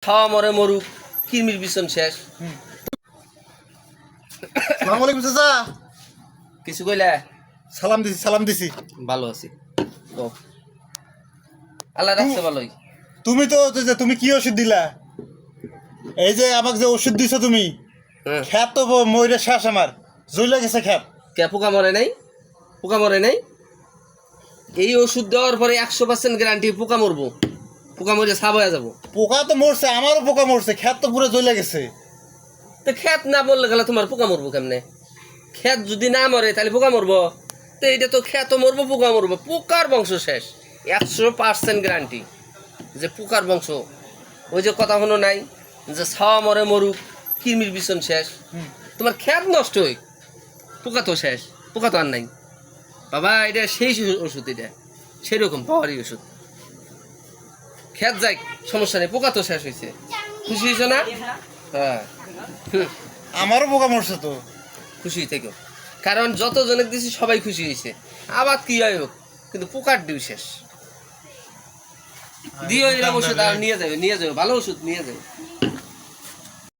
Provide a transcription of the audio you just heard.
খাওয়া মরে মরুক, কিরমির বিছন শেষ। সালাম আলাইকুম চাচা। কিছু কইলা? সালাম দিছি। ভালো আছি। ও আল্লাহ রাখছে ভালোই। তুমি তো তুমি কি ওষুধ দিলা? এই যে আমাকে যে ওষুধ দিছো তুমি, হ্যাঁ, খ্যাত তো ময়ূরে শ্বাস আমার জইলা গেছে খ্যাত। কে পোকা মরে নাই? পোকা মরে নাই। এই ওষুধ দেওয়ার পরে 100% গ্যারান্টি পোকা মরবো। পোকা মরে সাব হয়ে যাবো। পোকা তো মরছে, আমারও পোকা মরছে, খ্যাত তো পুরো জইলা গেছে। তো খেত না বললে গেলে তোমার পোকা মরবো কেমনে? খেত যদি না মরে তাহলে পোকা মরবো। তো এইটা তো খেত মরবো, পোকা মরবো, পোকার বংশ শেষ। 100% গ্যারান্টি যে পোকার বংশ। ওই যে কথা হলো নাই যে ছাওয়া মরে মরুক, কিরমির বিছন শেষ। তোমার খেত নষ্ট হই, পোকা তো শেষ, পোকা তো আর নাই বাবা। এটা সেই ওষুধ, এটা সেরকম পাওয়ারই ওষুধ। খেত যাই, সমস্যা নেই, পোকা তো শেষ হয়েছে। খুশি হয়েছ না? হ্যাঁ, আমারও পোকা মরছে তো। খুশি থেকো, কারণ যত জনের দিছি সবাই খুশি হয়েছে। আবার কি হয় হোক, কিন্তু পোকার ডিউ শেষ। দিও এরকম ওষুধ আর নিয়ে যাবে, ভালো ওষুধ নিয়ে যাবে।